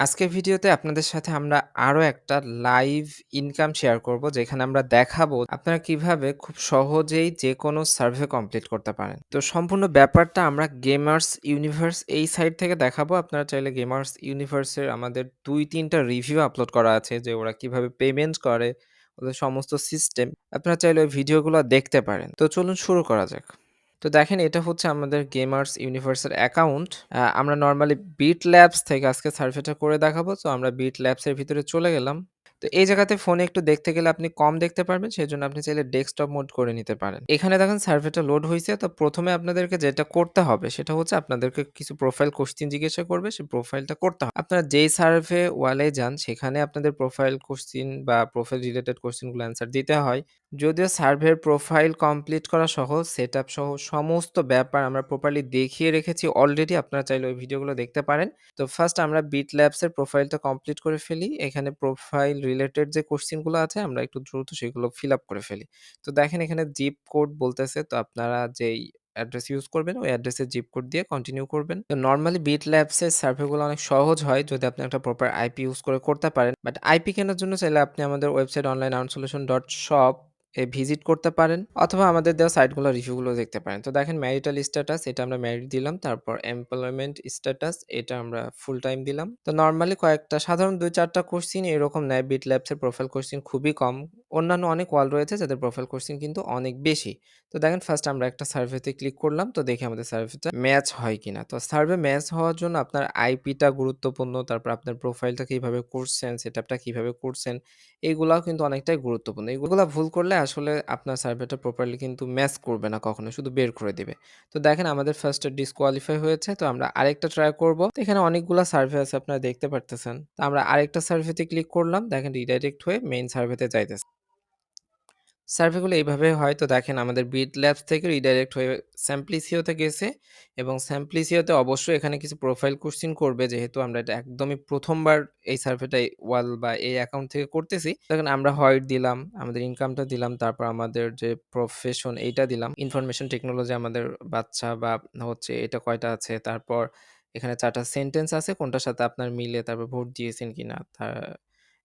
আজকের ভিডিওতে আপনাদের সাথে আমরা আরো একটা লাইভ ইনকাম শেয়ার করব যেখানে আমরা দেখাবো আপনারা কিভাবে খুব সহজেই যেকোনো সার্ভে কমপ্লিট করতে পারেন। তো সম্পূর্ণ ব্যাপারটা আমরা গেমার্স ইউনিভার্স এই সাইট থেকে দেখাবো। আপনারা চাইলে গেমার্স ইউনিভার্সের আমাদের ২-৩ টা রিভিউ আপলোড করা আছে যে ওরা কিভাবে পেমেন্ট করে, ওদের সমস্ত সিস্টেম। আপনারা চাইলে ওই ভিডিওগুলো দেখতে পারেন। তো চলুন শুরু করা যাক। তো দেখেন এটা হচ্ছে আমাদের গেমার্স ইউনিভার্সের অ্যাকাউন্ট। আমরা নরমালি বিটল্যাবস থেকে আজকে সার্ভেটা করে দেখাবো। তো আমরা বিটল্যাবস এর ভিতরে চলে গেলাম। তো এই জায়গাতে ফোনে একটু দেখতে গেলে আপনি কম দেখতে পারবেন। সেজন্য আপনি চাইলে ডেস্কটপ মোড করে নিতে পারেন। এখানে দেখেন সার্ভেটা লোড হইছে। তো ১ম এ আপনাদেরকে যেটা করতে হবে সেটা হচ্ছে আপনাদেরকে কিছু প্রোফাইল কোয়েশ্চেন জিজ্ঞাসা করবে। সেই প্রোফাইলটা করতে হবে। আপনারা যেই সার্ভে ওয়ালে যান সেখানে আপনাদের প্রোফাইল কোয়েশ্চেন বা প্রোফাইল রিলেটেড কোয়েশ্চেন গুলো অ্যান্সার দিতে হয়। যদিও সার্ভের প্রোফাইল কমপ্লিট করা সহ, সেটআপ সহ সমস্ত ব্যাপার আমরা প্রপারলি দেখিয়ে রেখেছি অলরেডি। আপনারা চাইলে ওই ভিডিওগুলো দেখতে পারেন। তো ফার্স্ট আমরা বিটল্যাবস এর প্রোফাইলটা কমপ্লিট করে ফেলি। এখানে প্রোফাইল রিলেটেড যে কোয়েশ্চেন গুলো আছে আমরা একটু দ্রুত সেগুলো ফিল আপ করে ফেলি। তো দেখেন এখানে জিপ কোড বলতেছে। তো আপনারা যেই অ্যাড্রেস ইউজ করবেন ওই অ্যাড্রেসের জিপ কোড দিয়ে কন্টিনিউ করবেন। তো নরমালি বিটল্যাবস এর সার্ভেগুলো অনেক সহজ হয় যদি আপনি একটা প্রপার আইপি ইউজ করে করতে পারেন। বাট আইপি কেনার জন্য চাইলে আপনি আমাদের ওয়েবসাইট onlinearnsolution.shop ভিজিট করতে পারেন অথবা আমাদের দেওয়া সাইটগুলো রিভিউগুলো দেখতে পারেন। তো দেখেন ম্যারিটাল স্ট্যাটাস এটা আমরা ম্যারিড দিলাম। তারপর এমপ্লয়মেন্ট স্ট্যাটাস এটা আমরা ফুল টাইম দিলাম। তো নরমালি কয়েকটা সাধারণ ২-৪ টা কোশ্চেন এরকম নেয়। বিটল্যাবস এর প্রোফাইল কোশ্চেন খুবই কম। অন্যান্য অনেক ওয়াল রয়েছে যাদের প্রোফাইল কোশ্চেন কিন্তু অনেক বেশি। তো দেখেন ফার্স্ট আমরা একটা সার্ভেতে ক্লিক করলাম। তো দেখি আমাদের সার্ভেটা ম্যাচ হয় কিনা। তো সার্ভে ম্যাচ হওয়ার জন্য আপনার আইপিটা গুরুত্বপূর্ণ। তারপর আপনার প্রোফাইলটা কিভাবে করছেন, সেটআপটা কিভাবে করছেন এইগুলাও কিন্তু অনেকটাই গুরুত্বপূর্ণ। এগুলা ভুল করলে আসলে আপনার সার্ভেটা প্রপারলি কিন্তু ম্যাচ করবে না কখনো, শুধু বের করে দিবে। তো দেখেন আমাদের ফার্স্টে ডিসকোয়ালিফাই হয়েছে। তো আমরা আরেকটা ট্রাই করব। তো এখানে অনেকগুলা সার্ভে আছে আপনারা দেখতে পারতেছেন। তো আমরা আরেকটা সার্ভেতে ক্লিক করলাম। দেখেন রিডাইরেক্ট হয়ে মেইন সার্ভেতে যাইতেছে। সার্ভেগুলো এইভাবে হয়। তো দেখেন আমাদের বিটল্যাবস থেকে রিডাইরেক্ট হয়ে স্যাম্পলিসিওতে গেছে এবং স্যাম্পলিসিওতে অবশ্যই এখানে কিছু প্রোফাইল কোশ্চেন করবে যেহেতু আমরা এটা একদমই ১ম বার এই সার্ভেটা ওয়াল বা এই অ্যাকাউন্ট থেকে করতেছি। দেখেন আমরা হোয়াইট দিলাম, আমাদের ইনকামটা দিলাম, তারপর আমাদের যে প্রফেশন এইটা দিলাম। ইনফরমেশন টেকনোলজি আমাদের বাচ্চা বা হচ্ছে এটা কয়টা আছে। তারপর এখানে ৪ টা সেন্টেন্স আছে কোনটার সাথে আপনার মিলে, তারপর ভোট দিয়েছেন কিনা।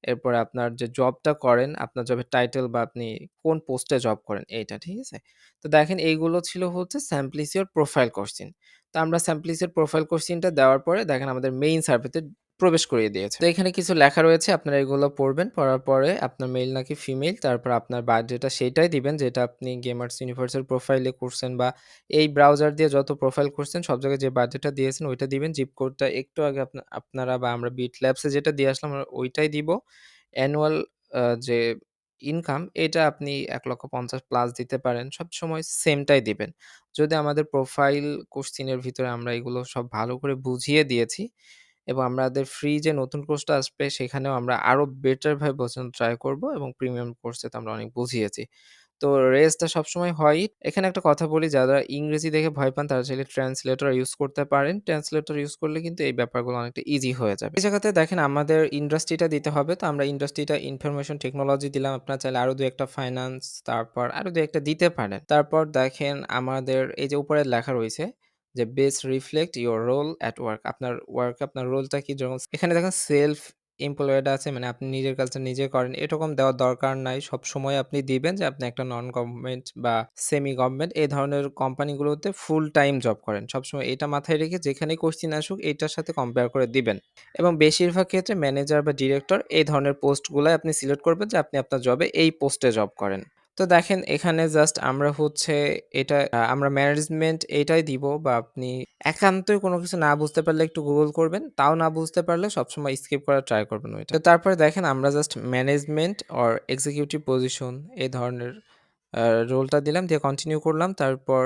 এরপরে আপনার যে জবটা করেন, আপনার জবের টাইটেল বা আপনি কোন পোস্টে জব করেন এইটা, ঠিক আছে? তো দেখেন এইগুলো ছিল হচ্ছে Simplicior প্রোফাইল কোশ্চেন। তো আমরা Simplicior প্রোফাইল কোশ্চেনটা দেওয়ার পরে দেখেন আমাদের মেইন সার্ভেতে প্রবেশ করিয়ে দিয়েছে। তো এখানে কিছু লেখা রয়েছে আপনারা এগুলো পড়বেন। পড়ার পরে আপনার মেইল নাকি ফিমেল, তারপর আপনার বার্থডেটা সেইটাই দিবেন যেটা আপনি গেমার্স ইউনিভার্সের প্রোফাইলে করছেন বা এই ব্রাউজার দিয়ে যত প্রোফাইল করছেন সব জায়গায় যে বার্থডেটা দিয়েছেন ওইটা দিবেন। জিপ কোডটা একটু আগে আপনারা বা আমরা বিটল্যাবসে যেটা দিয়ে আসলাম আমরা ওইটাই দিব। অ্যানুয়াল যে ইনকাম এটা আপনি ১,৫০,০০০ প্লাস দিতে পারেন। সবসময় সেমটাই দিবেন। যদি আমাদের প্রোফাইল কোশ্চেনের ভিতরে আমরা এগুলো সব ভালো করে বুঝিয়ে দিয়েছি এবং আমাদের ফ্রি যে নতুন কোর্সটা আসবে সেখানেও আমরা আরো বেটার ভাবে বোঝানোর ট্রাই করব এবং প্রিমিয়াম কোর্সে তো আমরা অনেক বুঝিয়েছি। তো রেসটা সবসময় হয়ই। এখানে একটা কথা বলি যারা ইংরেজি দেখে ভয় পান তারা চাইলে ট্রান্সলেটর ইউজ করতে পারেন। ট্রান্সলেটর ইউজ করলে কিন্তু এই ব্যাপারগুলো অনেকটা ইজি হয়ে যাবে। এই জায়গাতে দেখেন আমাদের ইন্ডাস্ট্রিটা দিতে হবে। তো আমরা ইন্ডাস্ট্রিটা ইনফরমেশন টেকনোলজি দিলাম। আপনারা চাইলে আরো ২-১ টা ফাইন্যান্স তারপর আরো ২-১ টা দিতে পারেন। তারপর দেখেন আমাদের এই যে উপরে লেখা রয়েছে যে best reflect your role at work. আপনার ওয়ার্কে আপনার রোলটা কি যেমন এখানে দেখেন সেলফ এমপ্লয়েড আছে মানে আপনি নিজের কাজটা নিজে করেন এরকম দেওয়ার দরকার নাই। সবসময় আপনি দিবেন যে আপনি একটা নন গভর্নমেন্ট বা সেমি গভর্নমেন্ট এই ধরনের কোম্পানিগুলোতে ফুল টাইম জব করেন। সবসময় এটা মাথায় রেখে যেখানেই কোশ্চেন আসুক এটার সাথে কম্পেয়ার করে দিবেন। এবং বেশিরভাগ ক্ষেত্রে ম্যানেজার বা ডিরেক্টর এই ধরনের পোস্টগুলাই আপনি সিলেক্ট করবেন যে আপনি আপনার জবে এই পোস্টে জব করেন। তো দেখেন এখানে জাস্ট আমরা হচ্ছে এটা আমরা ম্যানেজমেন্ট এটাই দিব বা আপনি একান্তই কোনো কিছু না বুঝতে পারলে একটু গুগল করবেন। তাও না বুঝতে পারলে সবসময় স্কিপ করার ট্রাই করবেন ওইটা। তো তারপরে দেখেন আমরা just management or executive position এই ধরনের আ রোলটা দিলাম দিয়ে কন্টিনিউ করলাম। তারপর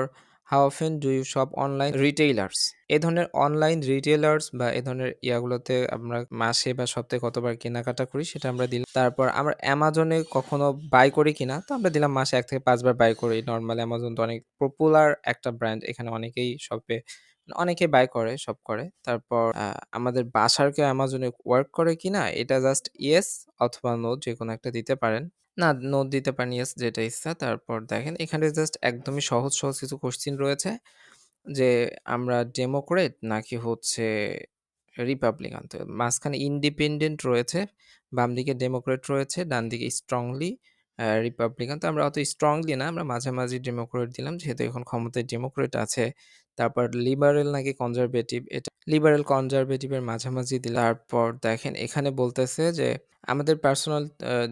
how often do you shop online retailers এ ধরনের অনলাইন রিটেইলার্স বা এ ধরনের ইয়াগুলোতে আমরা মাসে বা সপ্তাহে কতবার কেনাকাটা করি সেটা আমরা দিলাম। তারপর আমরা Amazon এ কখনো বাই করি কিনা? তো আমরা দিলাম মাসে ১ থেকে ৫ বার বাই করি। নরমালি Amazon তো অনেক পপুলার একটা ব্র্যান্ড। এখানে অনেকেই শপে অনেকেই বাই করে, শপ করে। তারপর আমাদের বাসার কেউ Amazon এ ওয়ার্ক করে কিনা? এটা জাস্ট ইয়েস অথবা নো যেকোনো একটা দিতে পারেন। না, নো দিতে পারেন, ইয়েস যেটা ইচ্ছা। তারপর দেখেন এখানে জাস্ট একদমই সহজ, সহজ কিছু কোয়েশ্চেন রয়েছে যে আমরা ডেমোক্রেট নাকি হচ্ছে রিপাবলিকান। তো মাঝখানে ইন্ডিপেন্ডেন্ট রয়েছে, বাম দিকে ডেমোক্রেট রয়েছে, ডান দিকে স্ট্রংলি রিপাবলিকান। তো আমরা অত স্ট্রংলি না, আমরা মাঝামাঝি ডেমোক্রেট দিলাম যেহেতু এখন ক্ষমতায় ডেমোক্রেট আছে। তারপর লিবারেল নাকি কনজারভেটিভ, এটা লিবারেল কনজারভেটিভ এর মাঝামাঝি দিলাম। তারপর দেখেন এখানে বলতেছে যে আমাদের পার্সোনাল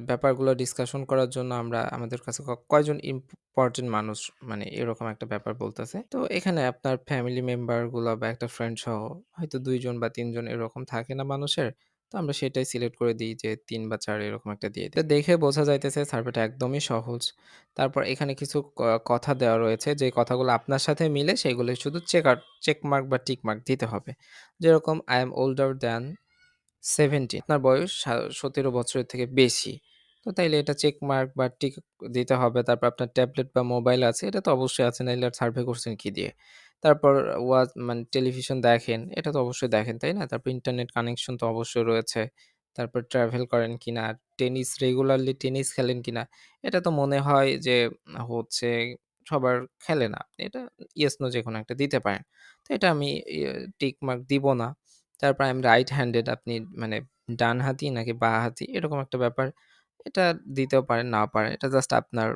ব্যাপারগুলো ডিসকাশন করার জন্য আমরা আমাদের কাছে কয়জন ইম্পোর্টেন্ট মানুষ, মানে এরকম একটা ব্যাপার বলতেছে। তো এখানে আপনার ফ্যামিলি মেম্বার গুলো বা একটা ফ্রেন্ড সহ হয়তো ২ জন বা ৩ জন এরকম থাকে না মানুষের? তো আমরা সেটাই সিলেক্ট করে দিই যে ৩ বা ৪ এরকম একটা দিয়ে দিই। তো দেখে বোঝা যাইতেছে সার্ভেটা একদমই সহজ। তারপর এখানে কিছু কথা দেওয়া রয়েছে, যে কথাগুলো আপনার সাথে মিলে সেগুলো শুধু চেক মার্ক বা টিক মার্ক দিতে হবে। যেরকম I am older than 70, আপনার বয়স ১৭ বছরের থেকে বেশি। তো তাইলে এটা চেক মার্ক বা টিক দিতে হবে। তারপর আপনার ট্যাবলেট বা মোবাইল আছে, এটা তো অবশ্যই আছে, নাইলে আর সার্ভে করছেন কি দিয়ে? তারপর মানে টেলিভিশন দেখেন, এটা তো অবশ্যই দেখেন, তাই না? তারপর ইন্টারনেট কানেকশন তো অবশ্যই রয়েছে। তারপর ট্রাভেল করেন কিনা, রেগুলারলি টেনিস খেলেন কিনা? এটা তো মনে হয় যে হচ্ছে সবার খেলে না। এটা ইয়েস, নো যেকোনো একটা দিতে পারেন। তো এটা আমি টিক মার্ক দিব না। তারপর আই এম রাইট হ্যান্ডেড, আপনি মানে ডানহাতি নাকি বাঁহাতি এরকম একটা ব্যাপার। এটা দিতেও পারেন, নাও পারেন। এটা জাস্ট আপনার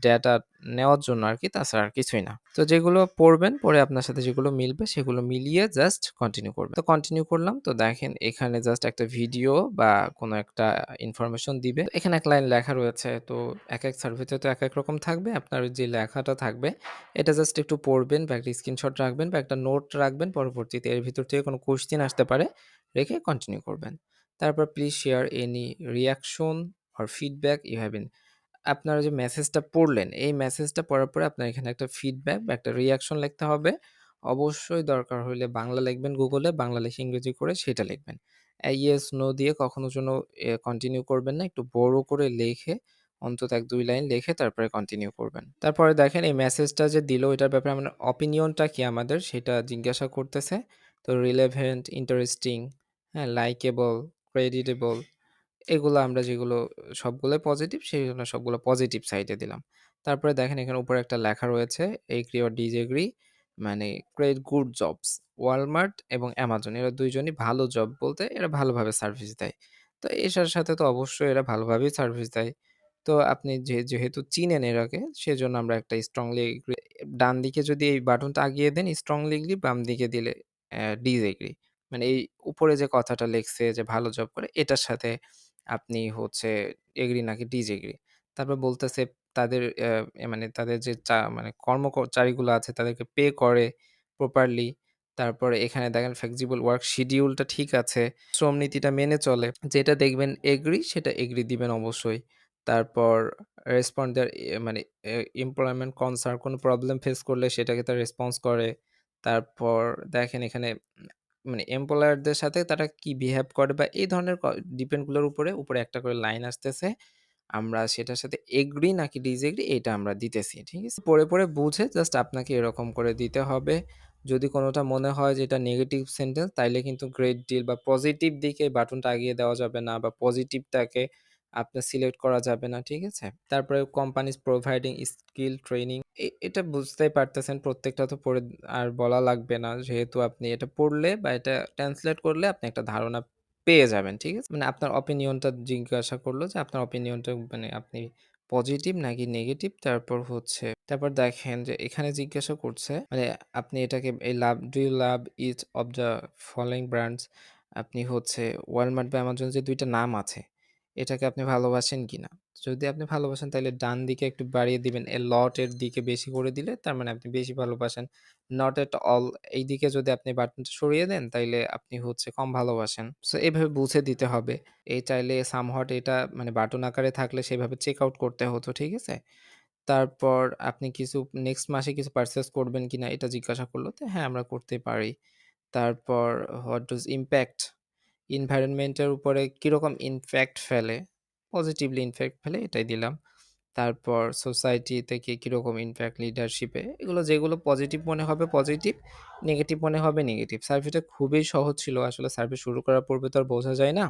ডেটা নেওয়ার জন্য আরকি, তাছাড়া আর কিছুই না। তো যেগুলো পড়বেন, পড়ে আপনার সাথে যেগুলো মিলবে সেগুলো মিলিয়ে জাস্ট কন্টিনিউ করবেন। তো কন্টিনিউ করলাম। তো দেখেন এখানে জাস্ট একটা ভিডিও বা কোনো একটা ইনফরমেশন দিবে। তো এখানে এক লাইন লেখা রয়েছে। তো একেক সার্ভেতে তো একেক রকম থাকবে। আপনার যে লেখাটা থাকবে এটা জাস্ট একটু পড়বেন বা একটা স্ক্রিনশট রাখবেন বা একটা নোট রাখবেন। পরবর্তীতে এর ভিতর থেকে কোনো কোয়েশ্চেন আসতে পারে, রেখে কন্টিনিউ করবেন। তারপর please share any reaction or feedback you have been, আপনারা যে মেসেজটা পড়লেন, এই মেসেজটা পড়ার পরে আপনার এখানে একটা ফিডব্যাক বা একটা রিঅ্যাকশন লিখতে হবে। অবশ্যই দরকার হইলে বাংলা লিখবেন গুগলে, বাংলা লিখে ইংরেজি করে সেটা লিখবেন। ইয়েস, নো দিয়ে কখনো যেন কন্টিনিউ করবেন না। একটু বড় করে লিখে অন্তত ১-২ লাইন লিখে তারপরে কন্টিনিউ করবেন। তারপরে দেখেন এই মেসেজটা যে দিল এটার ব্যাপারে আমরা অপিনিয়নটা কি আমাদের সেটা জিজ্ঞাসা করতেছে। তো রিলেভেন্ট, ইন্টারেস্টিং, হ্যাঁ, লাইকেবল, ক্রেডিটেবল, এগুলো আমরা যেগুলো সবগুলোই পজিটিভ, সেজন্য সবগুলো পজিটিভ সাইডে দিলাম। তারপরে দেখেন এখানে উপরে একটা লেখা রয়েছে এগ্রি অর ডিসএগ্রি, মানে গ্রেট গুড জবস। ওয়ালমার্ট এবং অ্যামাজন এরা ২ জনই ভালো জব বলতে এরা ভালোভাবে সার্ভিস দেয়। তো এটার সাথে তো অবশ্যই এরা ভালোভাবেই সার্ভিস দেয়। তো আপনি যেহেতু চিনেন এরাকে, সেজন্য আমরা একটা স্ট্রংলি এগ্রি, ডান দিকে যদি এই বাটনটা আগিয়ে দেন স্ট্রংলি এগ্রি, বাম দিকে দিলে ডিসএগ্রি। মানে এই উপরে যে কথাটা লেখছে যে ভালো জব করে এটার সাথে আপনি হচ্ছে এগ্রি নাকি ডিসএগ্রি। তারপর বলতেছে তাদের মানে তাদের যে মানে কর্মচারীগুলো আছে তাদেরকে পে করে প্রপারলি। তারপরে এখানে দেখেন ফ্লেক্সিবল ওয়ার্ক শিডিউলটা ঠিক আছে। শ্রম নীতিটা মেনে চলে। যেটা দেখবেন এগ্রি সেটা এগ্রি দিবেন অবশ্যই। তারপর রেসপন্ড দেয়ার মানে এমপ্লয়মেন্ট কনসার্ন, কোনো প্রবলেম ফেস করলে সেটাকে তারা রেসপন্স করে। তারপর দেখেন এখানে মানে এমপ্লয়ারদের সাথে তারা কি বিহেভ করে বা এই ধরনের ডিপেন্ড গুলোর উপরে একটা করে লাইন আসতেছে। আমরা সেটার সাথে এগ্রি নাকি ডিসএগ্রি এটা আমরা দিতেছি। ঠিক আছে? পড়ে বুঝে জাস্ট আপনাকে এরকম করে দিতে হবে। যদি কোনোটা মনে হয় যে এটা নেগেটিভ সেন্টেন্স তাইলে কিন্তু গ্রেট ডিল বা পজিটিভ দিকে বাটনটা আগিয়ে দেওয়া যাবে না বা পজিটিভটাকে আপনার সিলেক্ট করা যাবে না। ঠিক আছে? তারপরে কোম্পানিজ প্রোভাইডিং স্কিল ট্রেনিং, এটা বুঝতেই পারতেছেন, প্রত্যেকটা তো পড়ে আর বলা লাগবে না। যেহেতু আপনি এটা পড়লে বা এটা ট্রান্সলেট করলে আপনি একটা ধারণা পেয়ে যাবেন। ঠিক আছে? মানে আপনার অপিনিয়নটা জিজ্ঞাসা করল যে আপনার অপিনিয়নটা মানে আপনি পজিটিভ নাকি নেগেটিভ। তারপর দেখেন যে এখানে জিজ্ঞাসা করছে মানে আপনি এটাকে do you love each of the following brands, আপনি হচ্ছে ওয়ালমার্ট বা অ্যামাজন যে ২ টা নাম আছে এটাকে আপনি ভালোবাসেন কিনা? যদি আপনি ভালোবাসেন তাইলে ডান দিকে একটু বাড়িয়ে দিবেন। লট এর দিকে বেশি করে দিলে তার মানে আপনি বেশি ভালোবাসেন। নট এট অল এইদিকে যদি আপনি বাটনটা সরিয়ে দেন তাইলে আপনি হচ্ছে কম ভালোবাসেন। সো এভাবে বুঝে দিতে হবে। চাইলে সামহাট এটা মানে বাটন আকারে থাকলে সেভাবে চেক আউট করতে হতো। ঠিক আছে? তারপর আপনি কিছু নেক্সট মাসে কিছু পারচেজ করবেন কিনা এটা জিজ্ঞাসা করল। তো হ্যাঁ, আমরা করতে পারি। তারপর হোয়াট ডোজ ইমপ্যাক্ট এনভায়রনমেন্ট এর উপরে কিরকম ইমপ্যাক্ট ফেলে? পজিটিভলি ইমপ্যাক্ট ফেলে এটাই দিলাম। তারপর সোসাইটি থেকে কিরকম ইমপ্যাক্ট লিডারশিপে, এগুলো যেগুলো পজিটিভ মনে হবে পজিটিভ, নেগেটিভ মনে হবে নেগেটিভ। সার্ভেটা খুবই সহজ ছিল। আসলে সার্ভে শুরু করার পূর্বে তো আর বোঝা যায় না।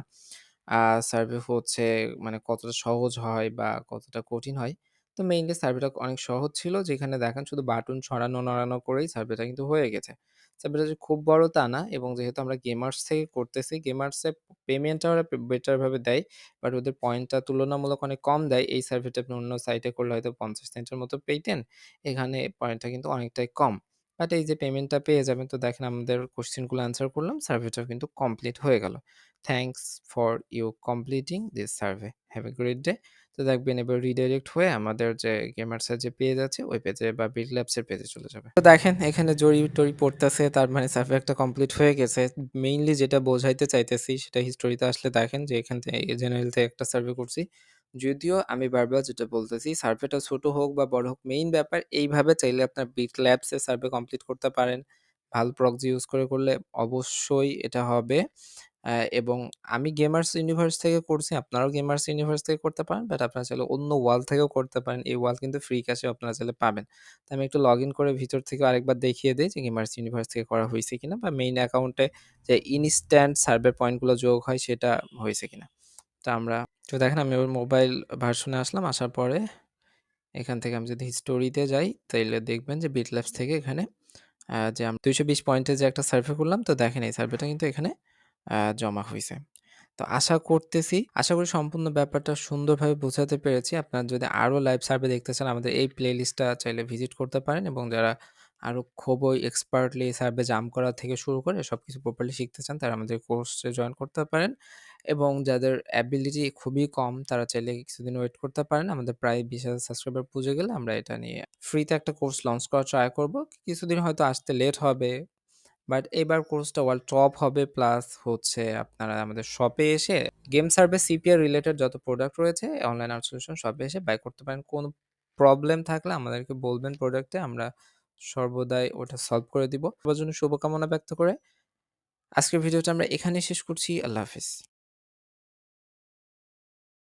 সার্ভে হচ্ছে মানে কতটা সহজ হয় বা কতটা কঠিন হয়। তো মেইনলি সার্ভেটা অনেক সহজ ছিল, যেখানে দেখেন শুধু বাটন সরানো নড়ানো করেই সার্ভেটা কিন্তু হয়ে গেছে। সার্ভারটা যে খুব বড় তা না এবং যেহেতু আমরা গেমার্স থেকে করতেছি, গেমার্সে পেমেন্টটা ওরা বেটার ভাবে দেয়। বাট ওদের পয়েন্টটা তুলনামূলক অনেক কম দেয়। এই সার্ভেটা আপনি অন্য সাইটে করলে হয়তো ৫০ সেন্টের মতো পেইতেন। এখানে পয়েন্টটা কিন্তু অনেকটাই কম। বাট এই যে পেমেন্টটা পেয়ে যাবেন তো দেখেন আমাদের কোয়েশ্চেনগুলো অ্যান্সার করলাম। সার্ভেটাও কিন্তু কমপ্লিট হয়ে গেল। Thanks for you completing this survey. Have a great day. তো দেখবেন এবার রিডাইরেক্ট হয়ে আমাদের যে গেমার্সের যে পেজ আছে ওই পেজে বা বিটল্যাবস এর পেজে চলে যাবে। তো দেখেন এখানে জড়ি-টরি পড়তেছে তার মানে সার্ভে একটা কমপ্লিট হয়ে গেছে। মেইনলি যেটা বোঝাইতে চাইতেছি সেটা হিস্টোরিতে আসলে দেখেন যে এখান থেকে জেনারেল থেকে একটা সার্ভে করছি। যদিও আমি বারবার যেটা বলতেছি সার্ভেটা ছোট হোক বা বড় হোক মেইন ব্যাপার এইভাবে চাইলে আপনার বিটল্যাবস এ সার্ভে কমপ্লিট করতে পারেন। ভালো প্রক্সি ইউজ করলে অবশ্যই এটা হবে। এবং আমি গেমার্স ইউনিভার্স থেকে করছি। আপনারাও গেমার্স ইউনিভার্স থেকে করতে পারেন। বাট আপনারা চাইলে অন্য ওয়াল থেকেও করতে পারেন। এই ওয়াল কিন্তু ফ্রি ক্যাশে আপনারা চাইলে পাবেন। তো আমি একটু লগইন করে ভিতর থেকে আরেকবার দেখিয়ে দেই যে গেমার্স ইউনিভার্স থেকে করা হইছে কিনা বা মেইন অ্যাকাউন্টে যে ইনস্ট্যান্ট সার্ভে পয়েন্ট গুলো যোগ হয় সেটা হইছে কিনা। তো আমরা তো দেখেন আমি ওর মোবাইল ভার্সনে আসলাম। আসার পরে এখান থেকে আমি যদি হিস্টোরিতে যাই তাইলে দেখবেন যে বিটল্যাবস থেকে এখানে যে আমি ২২০ পয়েন্টের যে একটা সার্ভে করলাম তো দেখেন এই সার্ভেটা কিন্তু এখানে জমা হইছে। তো আশা করি সম্পূর্ণ ব্যাপারটা সুন্দরভাবে বোঝাতে পেরেছি। আপনারা যদি আরো লাইভ সার্ভে দেখতে চান আমাদের এই প্লেলিস্টটা চাইলে ভিজিট করতে পারেন এবং যারা আরো খুবই এক্সপার্টলি সার্ভে জাম্প করা থেকে শুরু করে সবকিছু প্রপারলি শিখতে চান তারা আমাদের কোর্সে জয়েন করতে পারেন এবং যাদের অ্যাবিলিটি খুবই কম তারা চাইলে কিছুদিন ওয়েট করতে পারেন। আমাদের প্রায় ২০,০০০ সাবস্ক্রাইবার পুজো গেলে আমরা এটা নিয়ে ফ্রিতে একটা কোর্স লঞ্চ করার ট্রাই করব। কিছুদিন হয়তো আসতে লেট হবে। বাট এবার কোর্সটা ওয়ার্ল্ড টপ হবে প্লাস হচ্ছে আপনারা আমাদের শপে এসে গেম সার্ভিস সিপিআর রিলেটেড যত প্রোডাক্ট রয়েছে অনলাইন আউট সলিউশন শপে এসে বাই করতে পারেন। কোনো প্রবলেম থাকলে আমাদেরকে বলবেন প্রোডাক্টে আমরা সর্বদাই ওটা সলভ করে দিব। সবার জন্য শুভকামনা ব্যক্ত করে আজকের ভিডিওটা আমরা এখানেই শেষ করছি। আল্লাহ হাফেজ।